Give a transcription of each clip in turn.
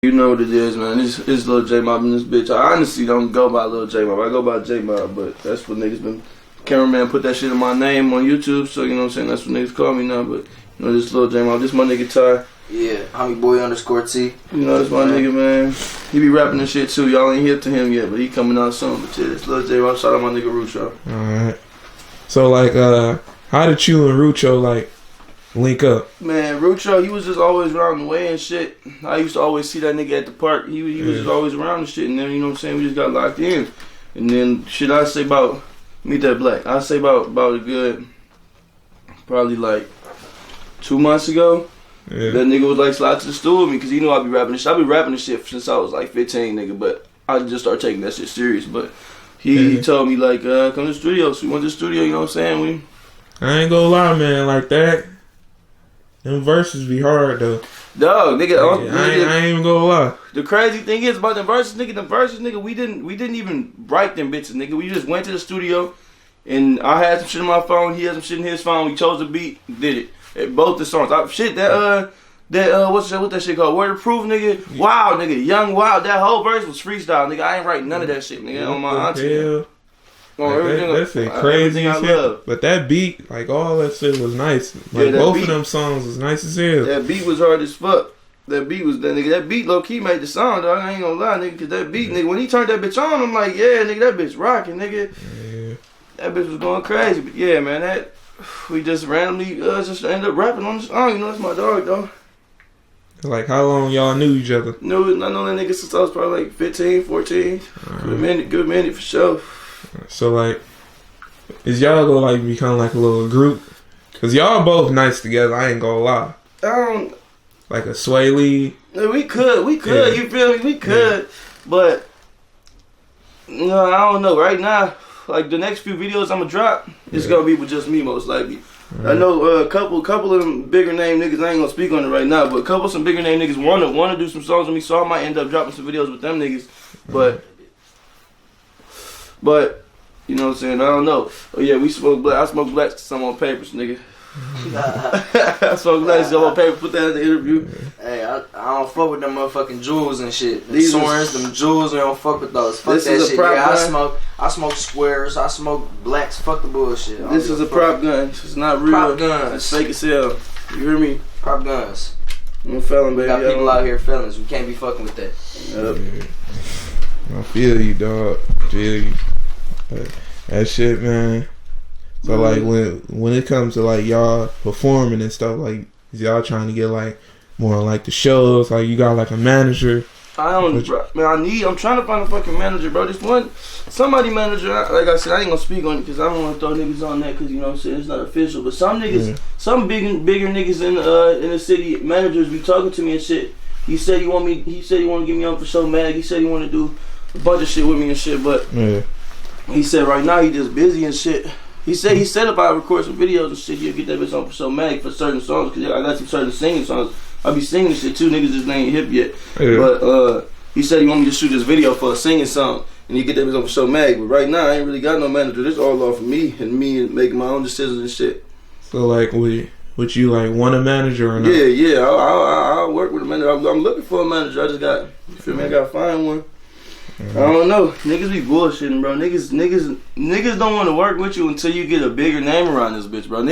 You know what it is, man. It's Lil J Mob in this bitch. I honestly don't go by Lil J Mob. I go by J Mob, but that's what niggas been. Cameraman put that shit in my name on YouTube, so you know what I'm saying. That's what niggas call me now. But you know, this Lil J Mob. This my nigga Ty. Yeah, homie_T. You know, that's my nigga, man. He be rapping and shit too. Y'all ain't hip to him yet, but he coming out soon. But yeah, it's Lil J Mob. Shout out my nigga Rucho. Alright. So like, how did you and Rucho like link up? Man, Rucho, he was just always around the way and shit. I used to always see that nigga at the park. He was just always around and shit. And then, you know what I'm saying, we just got locked in. And then, shit, I say about, meet that black. I say about a good, probably like 2 months ago. Yeah. That nigga was like slide to the stool with me because he knew I be rapping this shit. I be rapping this shit since I was like 15, nigga. But I just started taking that shit serious. But he told me like, come to the studio. So we went to the studio, you know what I'm saying? I ain't gonna lie, man, like that. Them verses be hard though. Dog, nigga, I ain't even gonna lie. The crazy thing is about the verses, nigga, we didn't even write them bitches, nigga. We just went to the studio and I had some shit on my phone, he had some shit in his phone, we chose the beat, did it. Both the songs. What's that shit called? Word of Proof, nigga. Yeah. Wow, nigga, Young Wild. That whole verse was freestyle, nigga. I ain't write none of that shit, nigga. On my auntie. That's crazy shit. But that beat, like all that shit was nice. Like both of them songs was nice as hell. That beat was hard as fuck. That beat was that nigga. That beat low key made the song, dog. I ain't gonna lie, nigga. Cause that beat, nigga, when he turned that bitch on, I'm like, yeah, nigga, that bitch rocking, nigga. Yeah. That bitch was going crazy. But yeah, man, that we just randomly just ended up rapping on the song. You know, that's my dog, though. Like how long y'all knew each other? I know that nigga since I was probably like 15, 14. Good minute for sure. So like, is y'all gonna like become like a little group? Cause y'all both nice together. I ain't gonna lie. Like a Sway Lee. We could. Yeah. You feel me? We could, but no, I don't know. Right now, like the next few videos I'm gonna drop, it's gonna be with just me most likely. Right. I know a couple of them bigger name niggas. I ain't gonna speak on it right now, but some bigger name niggas wanna do some songs with me, so I might end up dropping some videos with them niggas. But you know what I'm saying? I don't know. Oh yeah, we smoke black. I smoke blacks because I'm on papers, nigga. I smoke blacks because I'm on paper. Put that in the interview. Hey, I don't fuck with them motherfucking jewels and shit. Them Sorens, them jewels, I don't fuck with those. Fuck that shit. Yeah, I smoke squares. I smoke blacks. Fuck the bullshit. This is a prop gun. It's not real. Prop guns. It's fake as hell. You hear me? Prop guns. I'm a felon, baby. We got people out here felons. We can't be fucking with that. Yep. I feel you, dog. Feel you. That shit, man. So like when it comes to like y'all performing and stuff, like is y'all trying to get like more like the shows? Like you got like a manager? I'm trying to find a fucking manager, bro. Somebody manager. Like I said, I ain't gonna speak on it because I don't want to throw niggas on that because you know what I'm saying, it's not official. But some niggas, some bigger niggas in the city, managers be talking to me and shit. He said he want to get me on for so mad. He said he want to do a bunch of shit with me and shit, but. Yeah. He said right now he just busy and shit. He said if I record some videos and shit, he'll get that bitch on for so mad for certain songs. Cause I got some certain singing songs. I be singing shit too. Niggas just ain't hip yet. Yeah. But he said he want me to shoot this video for a singing song and he get that bitch on for so mad. But right now I ain't really got no manager. This all off of me and making my own decisions and shit. So like would you like want a manager or not? Yeah. I'll work with a manager. I'm looking for a manager. I just got, you feel me? I gotta find one. I don't know. Niggas be bullshitting, bro. Niggas don't want to work with you until you get a bigger name around this bitch, bro.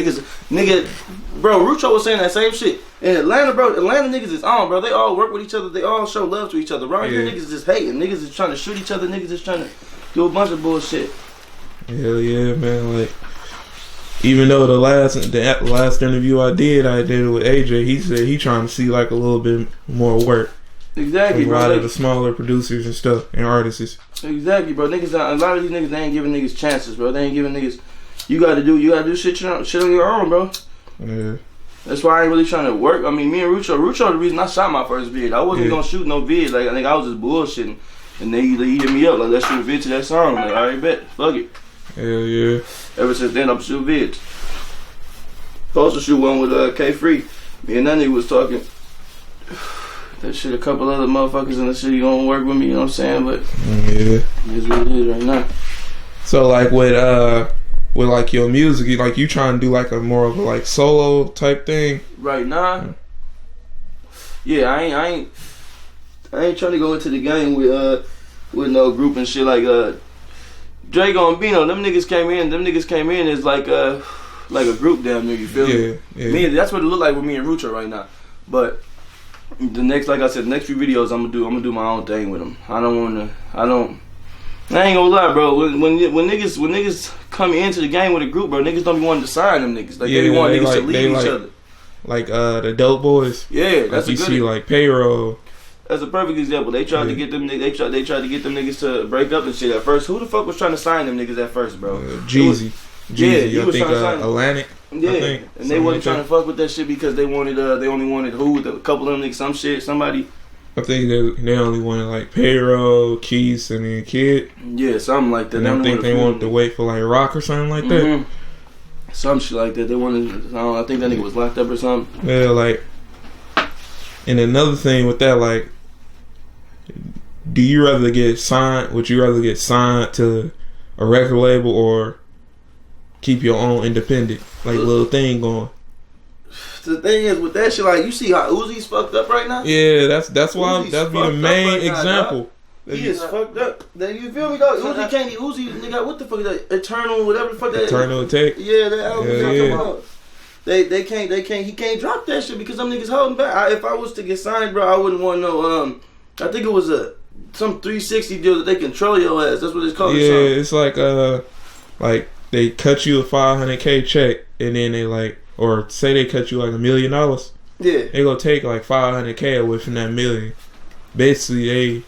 Bro, Rucho was saying that same shit. In Atlanta, bro, niggas is on, bro. They all work with each other. They all show love to each other. Right here, niggas just hating. Niggas is trying to shoot each other. Niggas is trying to do a bunch of bullshit. Hell yeah, man. Like, even though the last interview I did it with AJ, he said he trying to see like a little bit more work. Exactly, bro. A lot of the smaller producers and stuff and artists. Exactly, bro. A lot of these niggas, they ain't giving niggas chances, bro. They ain't giving niggas. You gotta do shit on your own, bro. Yeah. That's why I ain't really trying to work. I mean, me and Rucho, the reason I shot my first vid. I wasn't gonna shoot no vid. Like I think I was just bullshitting, and they hit me up like, let's shoot a vid to that song. I'm like, alright, bet, fuck it. Hell yeah. Ever since then, I'm shooting vids. Supposed to shoot one with K Free. Me and that nigga was talking. That shit, a couple other motherfuckers in the city gonna work with me, you know what I'm saying? But it's what it is right now. So like with like your music, you trying to do like a more of a like solo type thing? Right now? Yeah, I ain't I ain't trying to go into the game with no group and shit like Drago and Bino. Them niggas came in as like a group down there. You feel me? Yeah. Me, that's what it look like with me and Rucho right now. But the next, like I said, the next few videos I'm gonna do my own thing with them. I ain't gonna lie, bro. When niggas come into the game with a group, bro, niggas don't be wanting to sign them niggas. Like they be wanting niggas to leave each other. Like the Dope Boys. Yeah, that's like a good. You see like Payroll. That's a perfect example. They tried to get them. They tried to get them niggas to break up and shit at first. Who the fuck was trying to sign them niggas at first, bro? Jeezy. He I was think trying to sign Atlantic. Yeah, I think, and they wasn't trying to fuck with that shit because they wanted. They only wanted a couple of them niggas, some shit, somebody. I think they only wanted like Payroll, Keys, and then Kid. Yeah, something like that. And I think they wanted to wait for like Rock or something like that. Some shit like that. They wanted. I think that nigga was locked up or something. Yeah, like. And another thing with that, like, do you rather get signed? Would you rather get signed to a record label or keep your own independent like little thing going? The thing is with that shit, like you see how Uzi's fucked up right now. Yeah, that's why that'd be the main example. He is fucked up. You feel me though? Uzi nigga, what the fuck is that? Eternal, whatever the fuck that. Eternal Attack. Yeah, that album. They can't. He can't drop that shit because them niggas holding back. If I was to get signed, bro, I wouldn't want no. I think it was some 360 deal that they control your ass. That's what it's called. Yeah, it's like they cut you a $500K check and then they like. Or say they cut you like $1 million. Yeah. They gonna take like $500K away from that $1 million. Basically,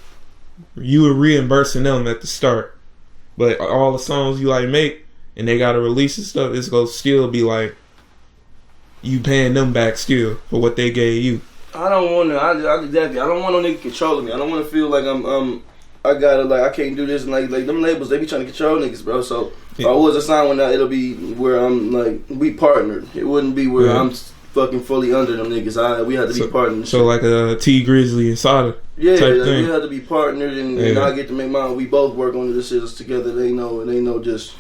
you were reimbursing them at the start. But all the songs you like make and they gotta release and stuff, it's gonna still be like you paying them back still for what they gave you. I don't want to. Exactly. I don't want no nigga controlling me. I don't want to feel like I gotta like I can't do this and like them labels they be trying to control niggas, bro. So if I was assigned one, it'll be where I'm like we partnered. It wouldn't be where I'm fucking fully under them niggas. We had to be partnered. So like a T Grizzly and Sada. Yeah, type like thing. we had to be partnered and I get to make mine. We both work on the decisions together. They know just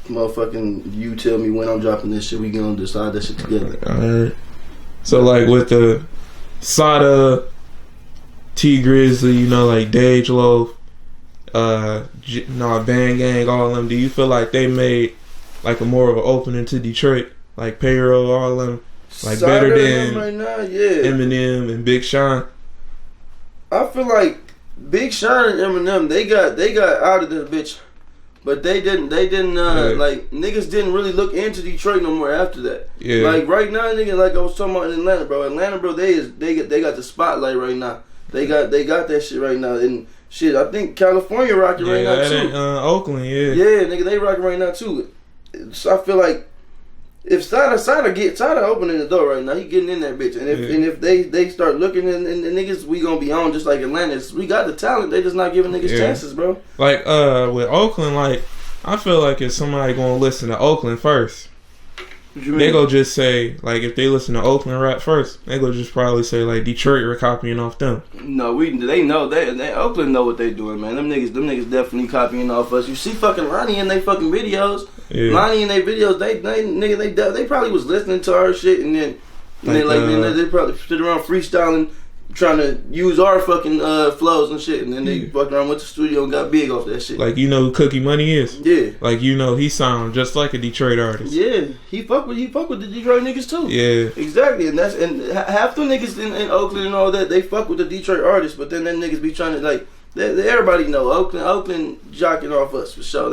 motherfucking you tell me when I'm dropping this shit. We gonna decide that shit together. Alright. So like with the Sada, T Grizzly, you know, like JayJulio, Bang Gang, all of them. Do you feel like they made like a more of an opening to Detroit, like Payroll, all of them, like better than right now, yeah. Eminem and Big Sean? I feel like Big Sean and Eminem, they got out of this bitch, but they didn't like niggas didn't really look into Detroit no more after that. Yeah. Like right now, nigga, like I was talking about in Atlanta, bro. They got the spotlight right now. They got that shit right now, and shit, I think California rocking right now too. Oakland, yeah, nigga, they rocking right now too. So I feel like if Sada opening the door right now, he getting in that bitch, and if they start looking and niggas, we gonna be on just like Atlanta. We got the talent, they just not giving niggas chances, bro. Like with Oakland, like I feel like if somebody gonna listen to Oakland first, they go just say like if they listen to Oakland rap first, they go just probably say like Detroit were copying off them. No, they know they Oakland know what they doing, man. Them niggas definitely copying off us. You see fucking Lonnie in they fucking videos. Yeah. Lonnie in their videos, they probably was listening to our shit and then they probably stood around freestyling, trying to use our fucking flows and shit, and then they fucked around, went to the studio and got big off that shit. Like you know who Cookie Money is? Yeah. Like you know he sound just like a Detroit artist. Yeah, he fuck with the Detroit niggas too. Yeah, exactly, and half the niggas in Oakland and all that, they fuck with the Detroit artists, but then them niggas be trying to like everybody know Oakland jocking off us for sure.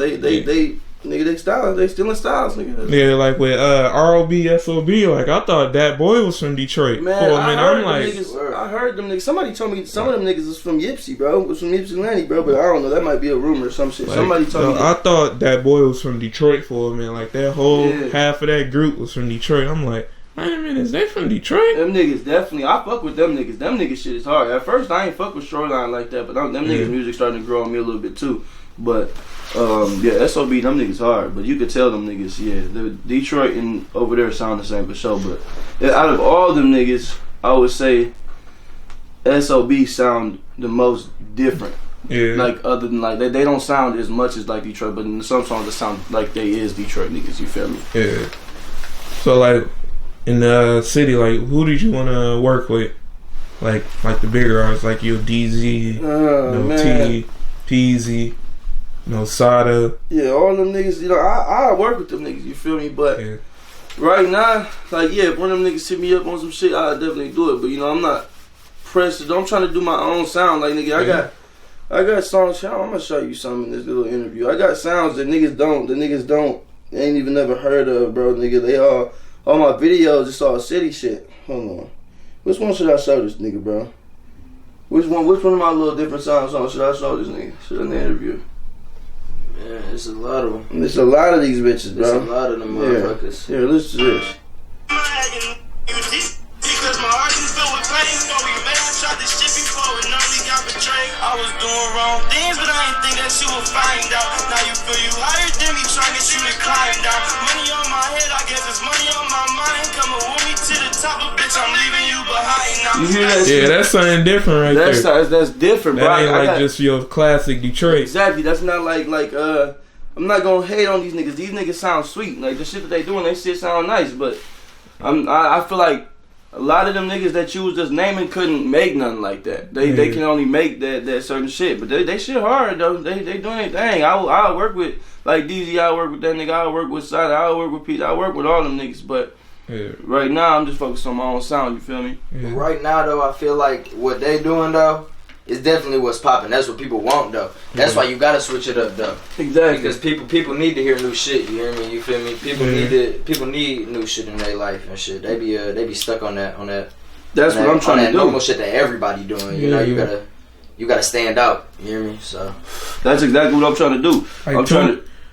Nigga, they stealing styles, nigga. Yeah, like with R.O.B. S.O.B., like I thought that boy was from Detroit. Man, I heard them niggas. Somebody told me some of them niggas was from Yipsy, bro. Was from Ypsilanti, bro. But I don't know. That might be a rumor or some shit. Like, somebody told me. I thought that boy was from Detroit for a minute. Like that whole half of that group was from Detroit. I'm like, wait a minute, is they from Detroit? Them niggas definitely. I fuck with them niggas. Them niggas shit is hard. At first, I ain't fuck with Shoreline like that, but them niggas music starting to grow on me a little bit too. But S.O.B. them niggas hard, but you could tell them niggas, the Detroit and over there sound the same for sure. But out of all them niggas, I would say S.O.B. sound the most different. Yeah. Like other than like they don't sound as much as like Detroit, but in some songs they sound like they is Detroit niggas. You feel me? Yeah. So like in the city, like who did you want to work with? like the bigger artists, like your DZ, T, Peasy, Sada. Yeah, all them niggas. I work with them niggas. You feel me? But right now, like if one of them niggas hit me up on some shit, I'll definitely do it. But I'm not pressed. I'm trying to do my own sound. Like nigga, I got songs. I'm gonna show you something in this little interview. I got sounds that niggas don't. They ain't even never heard of, bro. Nigga, they all my videos. It's all city shit. Hold on. Which one should I show this nigga, bro? Which one of my little different songs should I show this nigga? Should in the interview? Yeah, it's a lot of them. It's a lot of these bitches, bro. It's a lot of them motherfuckers. Here, listen to this. Because my heart is filled with pain. So we met and tried this shit before and only got betrayed. I was doing wrong things, but I didn't think that you would find out. Now you feel you higher than me, trying to get you to climb down. Money on my head, I guess it's money on my mind. Coming with me to the top, but bitch, I'm leaving you behind now. You hear that? Yeah, that's something different right there. That's different, bro. That ain't like just your classic Detroit. Exactly. That's not like I'm not gonna hate on these niggas. These niggas sound sweet. Like the shit that they doing, they shit sound nice. But I feel like a lot of them niggas that you was just naming couldn't make nothing like that. They can only make that certain shit. But they shit hard though. They doing their thing. I'll work with like DZ. I'll work with that nigga. I'll work with Sada. I'll work with Pete. I'll work with all them niggas. But right now I'm just focused on my own sound. You feel me? Yeah. Right now though, I feel like what they doing though is definitely what's popping. That's what people want though. That's why you gotta switch it up though. Exactly. Because people need to hear new shit. You hear me? You feel me? People need new shit in their life and shit. They be stuck on that. That's what I'm trying to do. Normal shit that everybody doing. You gotta stand out. You hear me? So that's exactly what I'm trying to do.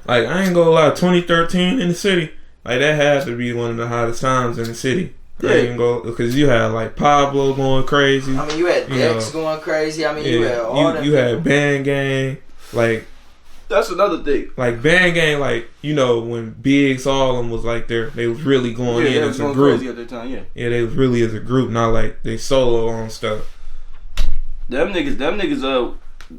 Like I ain't gonna lie, 2013 in the city, like that has to be one of the hottest times in the city. Yeah, because you had like Pablo going crazy. I mean, you had Dex going crazy. I mean, you had all that. You had Band Gang, like that's another thing. Like Band Gang, like when Biggs all them was like they was really going in as a group. Crazy at that time, yeah, they was really as a group, not like they solo on stuff. Them niggas,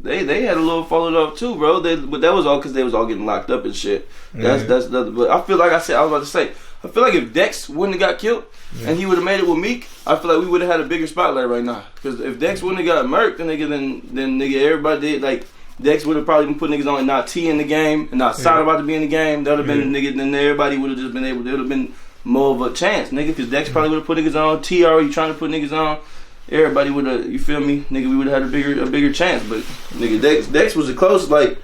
they had a little followed up too, bro. But that was all because they was all getting locked up and shit. That's but I feel like I was about to say. I feel like if Dex wouldn't have got killed and he would have made it with Meek, I feel like we would have had a bigger spotlight right now. Because if Dex wouldn't have got murked, then nigga, everybody did. Like, Dex would have probably been putting niggas on and not T in the game and not Sada about to be in the game. That would have been nigga, then everybody would have just been able, there would have been more of a chance, nigga. Because Dex probably would have put niggas on. T already trying to put niggas on. Everybody would have, you feel me? Nigga, we would have had a bigger chance. But, nigga, Dex was a close, like,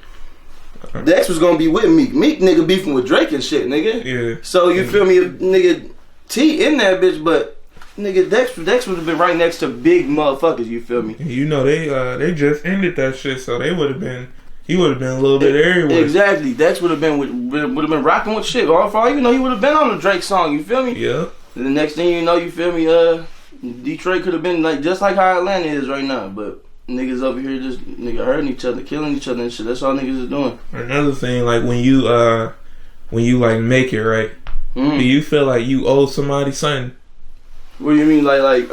Dex was gonna be with Meek. Meek nigga beefing with Drake and shit, nigga. Yeah. So you feel me, nigga? T in that bitch, but nigga Dex would have been right next to big motherfuckers. You feel me? They just ended that shit, so he would have been a little bit everywhere. Exactly. Dex would have been rocking with shit. All for all you know, he would have been on the Drake song. You feel me? Yeah. And the next thing you know, you feel me? Detroit could have been like just like how Atlanta is right now, but. Niggas over here just hurting each other, killing each other and shit. That's all niggas is doing. Another thing, like when you like make it right, do you feel like you owe somebody something? What do you mean, like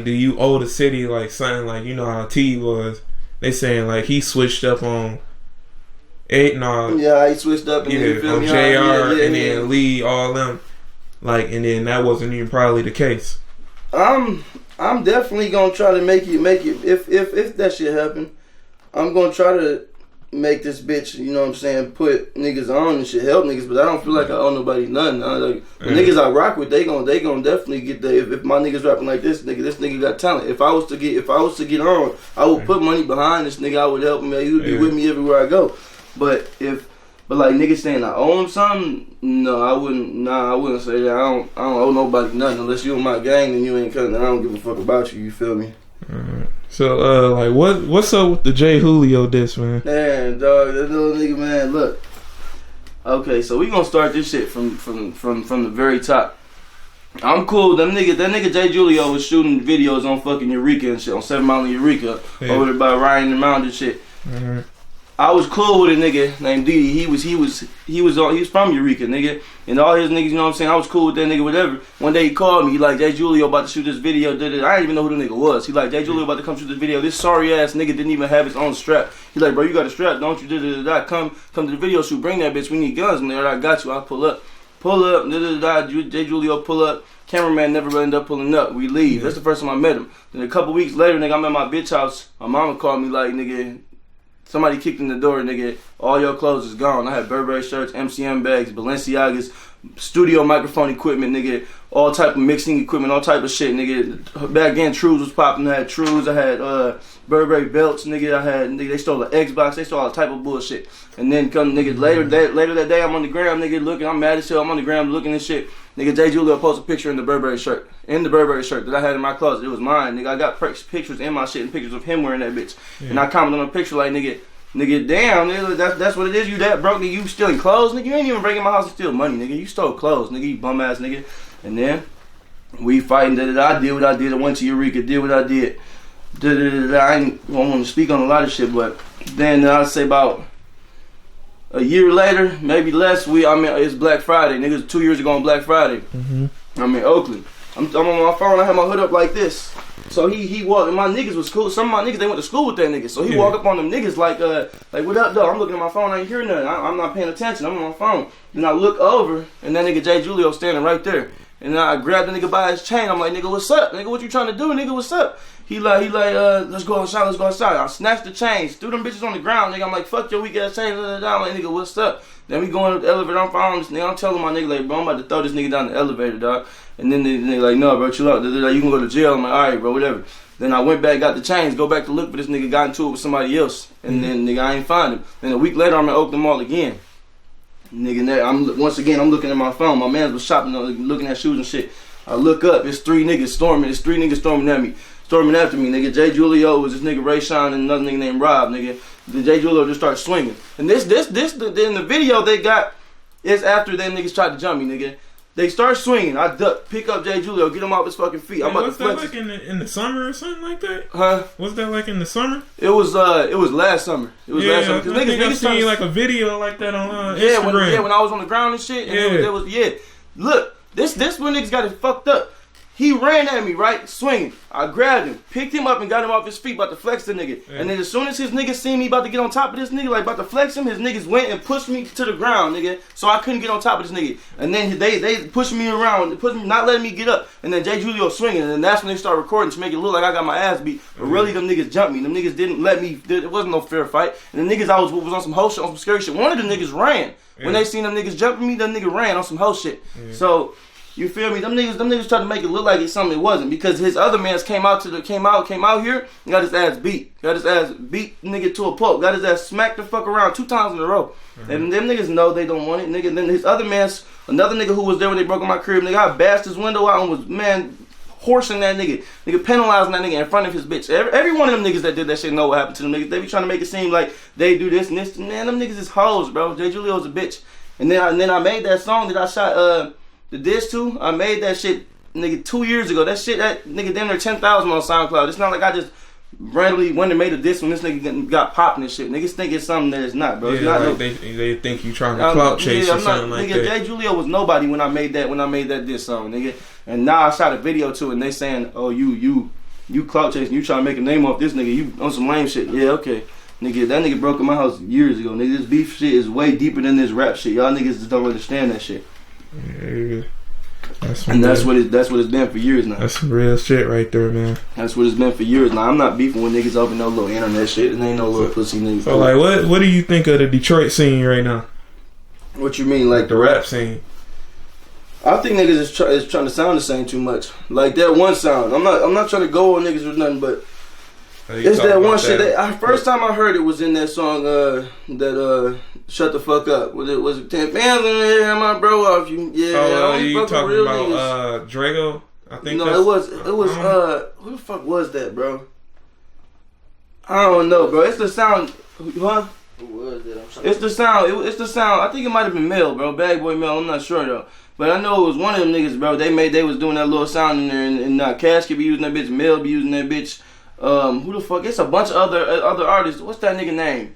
do you owe the city like something? Like how T was? They saying like he switched up on 8 and all. Yeah, he switched up and then on JR and then Lee, all them. Like and then that wasn't even probably the case. I'm definitely gonna try to make it. If that shit happen, I'm gonna try to make this bitch. You know what I'm saying? Put niggas on and shit, help niggas. But I don't feel like I owe nobody nothing. The niggas I rock with, they gonna definitely get the. If my niggas rapping like this nigga got talent. If I was to get on, I would put money behind this nigga. I would help him. He would be with me everywhere I go. But like niggas saying I owe him something, no, I wouldn't. Nah, I wouldn't say that. I don't owe nobody nothing unless you in my gang and you ain't cutting. I don't give a fuck about you. You feel me? So like what's up with the JayJulio diss, man? Man, dog, that little nigga, man. Look, okay, so we gonna start this shit from the very top. I'm cool. That nigga JayJulio was shooting videos on fucking Eureka and shit on 7 Mile and Eureka over there by Ryan and Mound and shit. I was cool with a nigga named Didi. He was from Eureka, nigga. And all his niggas, you know what I'm saying? I was cool with that nigga, whatever. One day he called me, he like, JayJulio about to shoot this video. I didn't even know who the nigga was. He like, JayJulio about to come shoot this video. This sorry ass nigga didn't even have his own strap. He like, bro, you got a strap, don't you? Come to the video shoot, bring that bitch. We need guns in there. I got you. I'll pull up. Pull up, JayJulio pull up. Cameraman never ended up pulling up. We leave. That's the first time I met him. Then a couple weeks later, nigga, I'm at my bitch house. My mama called me like, nigga, somebody kicked in the door, nigga. All your clothes is gone. I had Burberry shirts, MCM bags, Balenciagas, studio microphone equipment, nigga. All type of mixing equipment, all type of shit, nigga. Back then, Trues was popping. I had Trues. I had Burberry belts, nigga. I had, nigga, they stole the Xbox. They stole all type of bullshit. And then come, nigga, later that day, I'm on the gram, nigga, looking. I'm mad as hell. I'm on the gram looking and shit. Nigga, JayJulio posted a picture in the Burberry shirt. In the Burberry shirt that I had in my closet. It was mine, nigga. I got pictures in my shit and pictures of him wearing that bitch. Yeah. And I commented on the picture like, nigga, damn, nigga, that's what it is. You that broke, nigga. You stealing clothes, nigga. You ain't even breaking my house and steal money, nigga. You stole clothes, nigga. You bum ass nigga. And then we fighting. I did what I did. I went to Eureka. Did what I did. I ain't want to speak on a lot of shit, but then I'd say about a year later, maybe less. It's Black Friday, niggas. 2 years ago on Black Friday. I'm in Oakland. I'm on my phone. I had my hood up like this. So he walked, and my niggas was cool. Some of my niggas, they went to school with that nigga. So he walked up on them niggas like what up, though? I'm looking at my phone, I ain't hearing nothing. I'm not paying attention. I'm on my phone. Then I look over, and that nigga JayJulio standing right there. And I grabbed the nigga by his chain. I'm like, nigga, what's up? Nigga, what you trying to do? Nigga, what's up? He like, let's go outside. I snatched the chains, threw them bitches on the ground, nigga. I'm like, fuck your weak ass chains. I'm like, nigga, what's up? Then we going up the elevator. I'm following this nigga. I'm telling my nigga, like, bro, I'm about to throw this nigga down the elevator, dog. And then they like, no, bro, chill out. They're like, you can go to jail. I'm like, all right, bro, whatever. Then I went back, got the chains, go back to look for this nigga, got into it with somebody else. And then, nigga, I ain't find him. Then a week later, I'm at Oakland Mall again. Nigga, I'm looking at my phone. My man was shopping, looking at shoes and shit. I look up, it's three niggas storming at me. Storming after me, nigga. JayJulio was this nigga Ray Sean and another nigga named Rob, nigga. Then JayJulio just started swinging. And this, in the video they got, is after them niggas tried to jump me, nigga. They start swinging. I duck, pick up JayJulio, get him off his fucking feet. I'm about to flex. Was that like in the summer or something like that? Huh? Was that like in the summer? It was last summer. It was last summer. I think I've seen like a video like that on Instagram. When I was on the ground and shit. And Look, this when niggas got it fucked up. He ran at me, right? Swinging. I grabbed him, picked him up, and got him off his feet, about to flex the nigga. Yeah. And then as soon as his niggas seen me about to get on top of this nigga, like about to flex him, his niggas went and pushed me to the ground, nigga. So I couldn't get on top of this nigga. And then they pushed me around, not letting me get up. And then JayJulio swinging, and then that's when they start recording to make it look like I got my ass beat. But really, them niggas jumped me. Them niggas didn't let me. It wasn't no fair fight. And the niggas I was on some whole shit, on some scary shit. One of the niggas ran. Yeah. When they seen them niggas jumping me, them nigga ran on some whole shit. Yeah. So. You feel me? Them niggas tried to make it look like it's something it wasn't, because his other mans came out here and got his ass beat. Nigga to a pulp. Got his ass smacked the fuck around 2 times in a row. And them niggas know they don't want it, nigga. Then his other mans, another nigga who was there when they broke in my crib, nigga, I bashed his window out and was, horsing that nigga, penalizing that nigga in front of his bitch. Every one of them niggas that did that shit know what happened to them niggas. They be trying to make it seem like they do this and this. Man, them niggas is hoes, bro. JayJulio's a bitch. And then I made that song that I shot, the diss too. I made that shit, nigga, 2 years ago. That nigga damn near 10,000 on SoundCloud. It's not like I just randomly went and made a diss when this nigga got popping and shit. Niggas think it's something that it's not, bro. It's not like they think you trying to clout chase or something like nigga, that. JayJulio was nobody when I made that diss song, nigga. And now I shot a video to it and they saying, oh, you clout chasing, you trying to make a name off this nigga, you on some lame shit. Yeah, okay. Nigga, that nigga broke in my house years ago. Nigga, this beef shit is way deeper than this rap shit. Y'all niggas just don't understand that shit. Yeah. That's what it's been for years now. That's some real shit right there, man. That's what it's been for years now. I'm not beefing with niggas over no little internet shit. It ain't no little pussy niggas. So like, what do you think of the Detroit scene right now? What you mean, like the rap scene? I think niggas is trying to sound the same too much. Like that one sound. I'm not trying to go on niggas or nothing, but it's that one shit. First time I heard it was in that song Shut the Fuck Up. Was it 10 fans in there? My bro off you. Yeah. You talking about Drago? I think no, it was who the fuck was that, bro? I don't know, bro. It's the sound. Huh? Who was that? It's the sound. It's the sound. I think it might have been Mel, bro. Bad Boy Mel. I'm not sure though. But I know it was one of them niggas, bro. They was doing that little sound in there, and Cash could be using that bitch. Mel be using that bitch. Who the fuck? It's a bunch of other artists. What's that nigga name?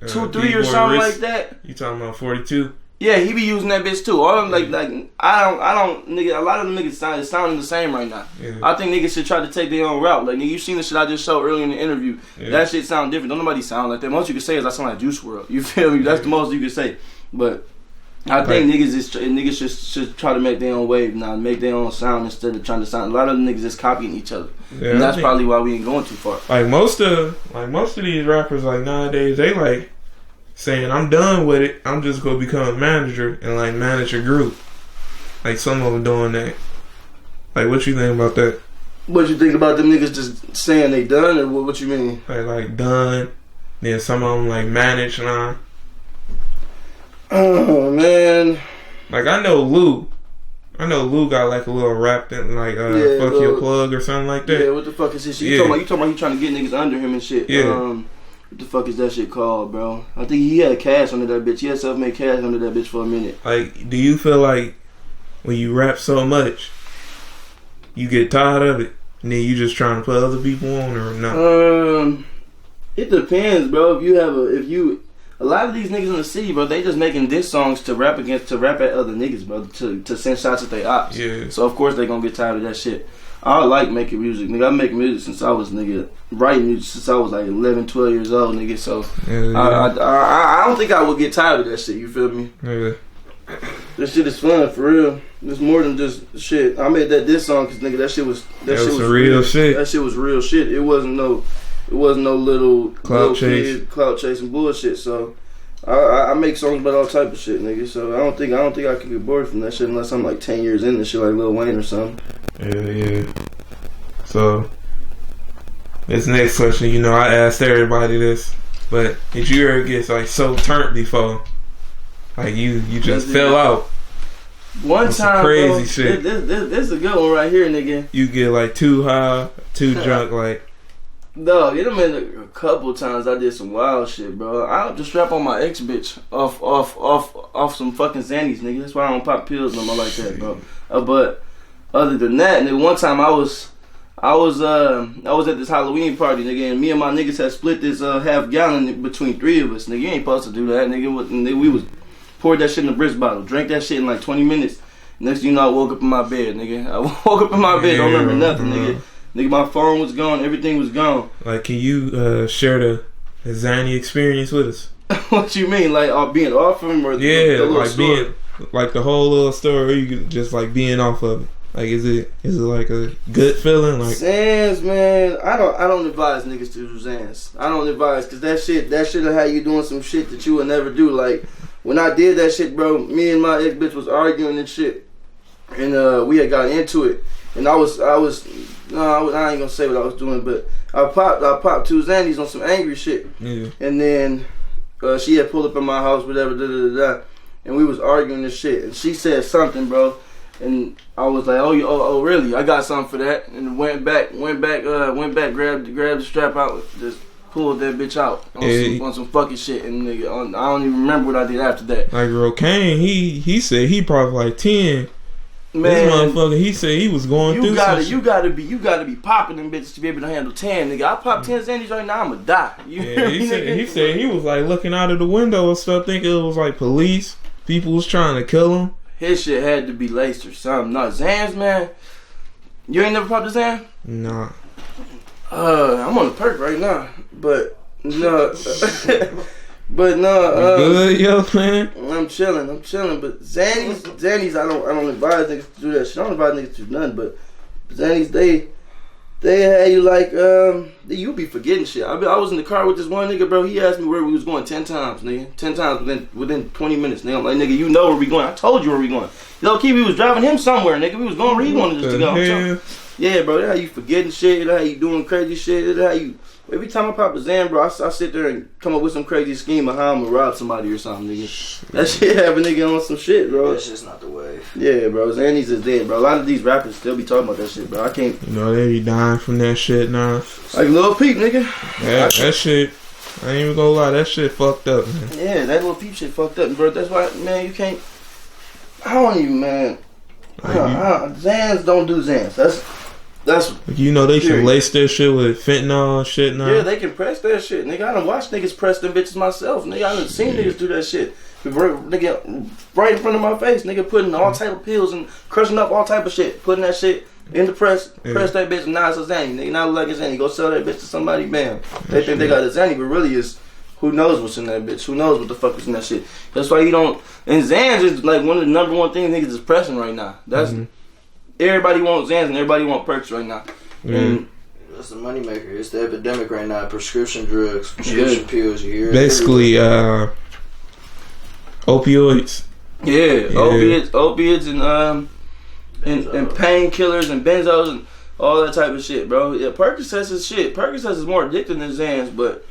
2, 3 or something like that. You talking about 42? Yeah, he be using that bitch too. All of them like I don't nigga. A lot of them niggas sounding the same right now. Yeah. I think niggas should try to take their own route. Like nigga, you seen the shit I just showed earlier in the interview. Yeah. That shit sound different. Don't nobody sound like that. Most you can say is I sound like Juice WRLD. You feel me? That's the most you can say. But I think niggas should try to make their own wave now, make their own sound instead of trying to sound. A lot of niggas is copying each other, and that's probably why we ain't going too far. Like most of these rappers, like nowadays, they like saying, "I'm done with it. I'm just gonna become a manager and like manage a group." Like some of them doing that. Like, what you think about that? What you think about them niggas just saying they done, or what you mean? Like done. Then some of them like manage now. Oh man. Like I know Lou got like a little rap that like fuck your plug or something like that. Yeah, what the fuck is his shit? You talking about he trying to get niggas under him and shit. Yeah. What the fuck is that shit called, bro? I think he had cash under that bitch. He had self-made cash under that bitch for a minute. Like, do you feel like when you rap so much, you get tired of it, and then you just trying to put other people on or not? It depends, bro. A lot of these niggas in the city, bro, they just making diss songs to rap at other niggas, bro, to send shots at their ops. Yeah. So of course they gonna get tired of that shit. I like making music, nigga. I make music since I was writing music since I was like 11, 12 years old, nigga. So I don't think I would get tired of that shit. You feel me? Yeah. This shit is fun for real. It's more than just shit. I made that diss song because nigga, that shit was real shit. That shit was real shit. It wasn't no little clout chasing bullshit. So I make songs about all type of shit, nigga. So I don't think I could get bored from that shit unless I'm like 10 years in this shit, like Lil Wayne or something. Yeah. So this next question, you know, I asked everybody this, but did you ever get like so turned before? Like you just fell out. One time, crazy bro, shit. This is a good one right here, nigga. You get like too high, too drunk, like. No, it done been a couple times I did some wild shit, bro. I just strap on my ex bitch off some fucking Xannies, nigga. That's why I don't pop pills no more like that, bro. But other than that, nigga, one time I was at this Halloween party, nigga, and me and my niggas had split this half gallon between three of us, nigga. You ain't supposed to do that, nigga. We was poured that shit in a brisk bottle, drank that shit in like 20 minutes. Next thing you know, I woke up in my bed, nigga. I woke up in my bed, don't remember nothing, nigga. Nigga, my phone was gone, everything was gone. Like, can you share the Zanny experience with us? What you mean, like being off him or the like story? Being like the whole little story, or you just like being off of it? Like, is it like a good feeling? Like Zans, man, I don't advise niggas to do Zans. I don't advise because that shit'll have you doing some shit that you would never do. Like when I did that shit, bro, me and my ex bitch was arguing and shit, and we had got into it, and I ain't gonna say what I was doing, but I popped 2 Xannies on some angry shit, and then she had pulled up in my house, whatever, and we was arguing this shit, and she said something, bro. And I was like, oh, really? I got something for that. And went back, grabbed the strap out, just pulled that bitch out on some fucking shit. And nigga, I don't even remember what I did after that. Like Rokane, he said he probably like 10. Man, this motherfucker, he said he was going through some shit. You gotta be popping them bitches to be able to handle 10, nigga. I pop 10 Xannies right now, I'ma die. He said he was like looking out of the window and stuff, thinking it was like police. People was trying to kill him. His shit had to be laced or something. No, Xans, man. You ain't never popped a Xan? Nah. I'm on the perk right now, but no. But no. Good, yo, man. I'm chilling. But Xannies, I don't advise niggas to do that shit. I don't advise niggas to do nothing. But Xannies, they had you like you be forgetting shit. I was in the car with this one nigga, bro. He asked me where we was going 10 times, nigga. 10 times within 20 minutes, nigga. I'm like, nigga, you know where we going. I told you where we going. Low key, we was driving him somewhere, nigga. We was going where he wanted us to go. Yeah, bro. That's how you forgetting shit. That's how you doing crazy shit. That's how you. Every time I pop a Xan, bro, I sit there and come up with some crazy scheme of how I'm gonna rob somebody or something, nigga. That shit have a nigga on some shit, bro. That shit's not the wave. Yeah, bro. Xannies is dead, bro. A lot of these rappers still be talking about that shit, bro. I can't. You know, they be dying from that shit now. Like Lil Peep, nigga. Yeah, that shit. I ain't even gonna lie, that shit fucked up, man. Yeah, that Lil Peep shit fucked up, bro. That's why, man, you can't. I don't even, man. Xans don't do Xans. That's you know they can lace their shit with fentanyl and shit now. Yeah, they can press that shit, nigga. I done watched niggas press them bitches myself, nigga. I done seen niggas do that shit, nigga, right in front of my face, nigga, putting all type of pills and crushing up all type of shit, putting that shit in the press that bitch, and now it's a Xanny, nigga. Now look like a Xanny, go sell that bitch to somebody, bam. They think they got a Xanny, but really it's Who knows what's in that bitch? Who knows what the fuck is in that shit? That's why you don't. And Xans is like one of the number one things niggas is pressing right now. That's everybody wants Xans and everybody want perks right now. And that's the moneymaker. It's the epidemic right now. Prescription drugs, prescription pills. You hear? Basically, opioids. Yeah, opiates and painkillers and benzos and all that type of shit, bro. Yeah, Percocets is shit. Percocets is more addictive than Xans, but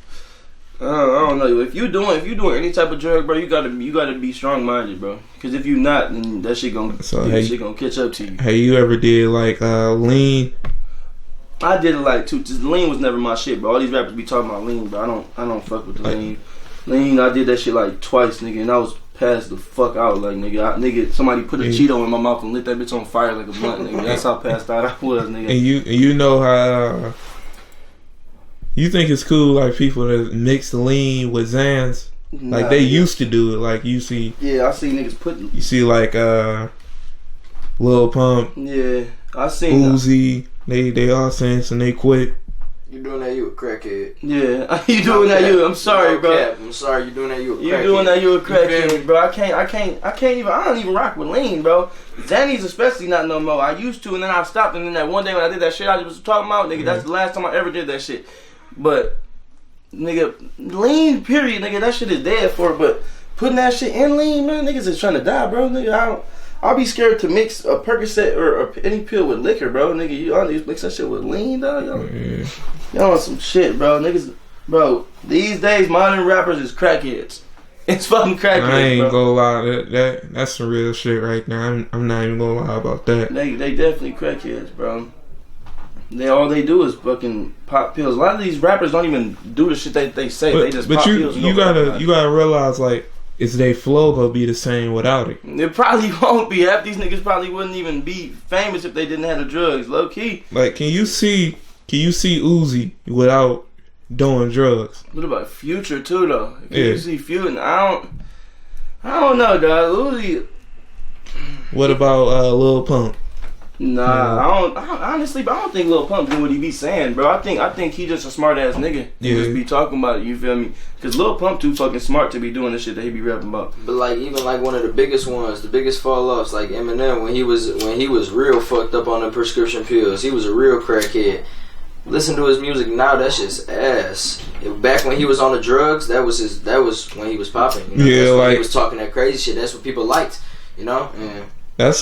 I don't know. If you doing any type of drug, bro, you gotta be strong minded, bro. Because if you not, then that shit gonna catch up to you. Hey, you ever did like lean? I did it like two. Lean was never my shit, bro. All these rappers be talking about lean, but I don't fuck with the lean. Lean, I did that shit like twice, nigga, and I was passed the fuck out, like nigga. Somebody put a Cheeto in my mouth and lit that bitch on fire like a blunt, nigga. That's how passed out I was, nigga. And you know how you think it's cool, like people that mix lean with Xans, like they used to do it. Like you see, I see niggas putting. You see like Lil Pump, I seen Uzi. They all saying and they quit. You doing that? You a crackhead? Yeah, you doing that? You? I'm sorry, bro. I'm sorry. You doing that? You a crackhead? You doing that? You a crackhead, bro? I don't even rock with lean, bro. Xannies especially not no more. I used to, and then I stopped, and then that one day when I did that shit I was talking about, nigga, that's the last time I ever did that shit. But nigga, lean, period, nigga, that shit is dead for. But putting that shit in lean, man, niggas is trying to die, bro. Nigga, I'll be scared to mix a Percocet or any pill with liquor, bro. Nigga, y'all need to mix that shit with lean, dog. Y'all on some shit, bro. Niggas, bro. These days, modern rappers is crackheads. It's fucking crackheads, I ain't bro. gonna lie, that's some real shit right now. I'm not even gonna lie about that. They definitely crackheads, bro. All they do is fucking pop pills. A lot of these rappers don't even do the shit they say. They just pop pills. You gotta realize, like, is they flow gonna be the same without it? It probably won't be. Half these niggas probably wouldn't even be famous if they didn't have the drugs. Low key. Like, can you see Uzi without doing drugs? What about Future too, though? You see Future, I don't know, dog. Uzi. What about Lil Pump? Nah, honestly, but I don't think Lil Pump do what he be saying, bro. I think he just a smart ass nigga. He just be talking about it, you feel me? Because Lil Pump too fucking smart to be doing the shit that he be rapping about. But like, even like one of the biggest ones, the biggest fall offs, like Eminem, when he was real fucked up on the prescription pills, he was a real crackhead. Listen to his music now, that shit's ass. Back when he was on the drugs, that was when he was popping. You know? That's when he was talking that crazy shit. That's what people liked, you know. And that's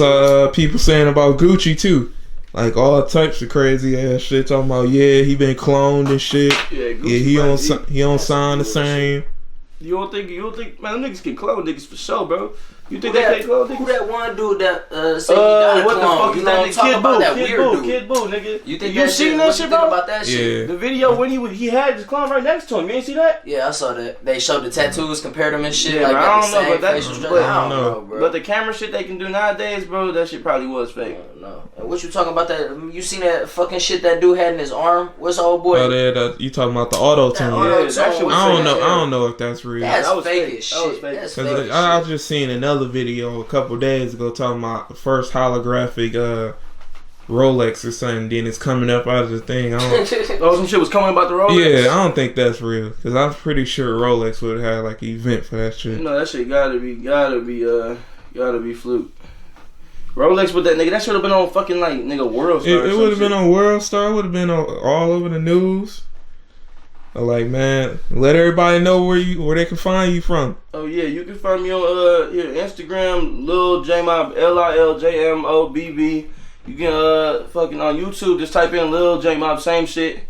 people saying about Gucci too, like all types of crazy ass shit. Talking about he been cloned and shit. He don't sound the same. You don't think man, them niggas can clone niggas for sure, bro. You think they can't clone niggas? Who that one dude that said he got what a clone? The fuck is that nigga? Kid Boo, nigga. You seen that shit, bro? About that shit? Yeah. The video when he had his clone right next to him. You ain't see that? Yeah, I saw that. They showed the tattoos, compared them and shit. Yeah, like I don't know, but I don't know, bro. But the camera shit they can do nowadays, bro, that shit probably was fake. No. And what you talking about? That you seen that fucking shit that dude had in his arm? What's the old boy? Oh, you talking about the auto tune? Yeah, that shit was I don't know if that's real. That's that was fake as shit. That's fake. I was just seeing another video a couple days ago talking about the first holographic Rolex or something. Then it's coming up out of the thing. Some shit was coming about the Rolex. Yeah, I don't think that's real because I'm pretty sure Rolex would have had like an event for that shit. No, that shit gotta be fluke. Rolex with that nigga, that should have been on fucking like nigga World Star. It would have been on World Star. Would have been all over the news. Like, man, let everybody know where they can find you from. Oh yeah, you can find me on Instagram, Lil J Mob, LILJMOBB. You can fucking on YouTube, just type in Lil J Mob, same shit.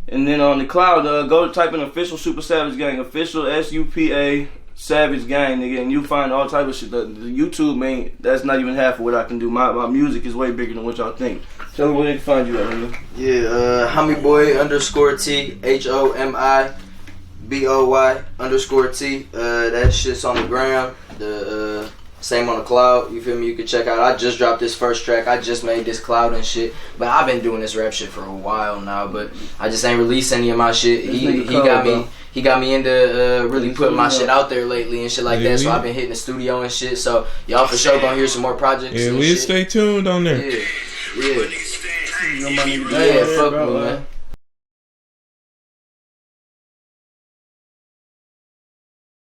And then on the cloud, go type in official Super Savage Gang, official SUPA Savage Gang, nigga, and you find all type of shit. The YouTube, man, that's not even half of what I can do. My music is way bigger than what y'all think. Tell them where they can find you at, nigga. Yeah, Homie_T, HOMIBOY_T. That shit's on the gram. The same on the cloud. You feel me? You can check out. I just dropped this first track. I just made this cloud and shit. But I've been doing this rap shit for a while now. But I just ain't released any of my shit. He got me. He got me into really putting my shit out there lately and shit like that. So I've been hitting the studio and shit. So y'all for sure gonna hear some more projects. Yeah, we stay tuned on there. Yeah, fuck me, man.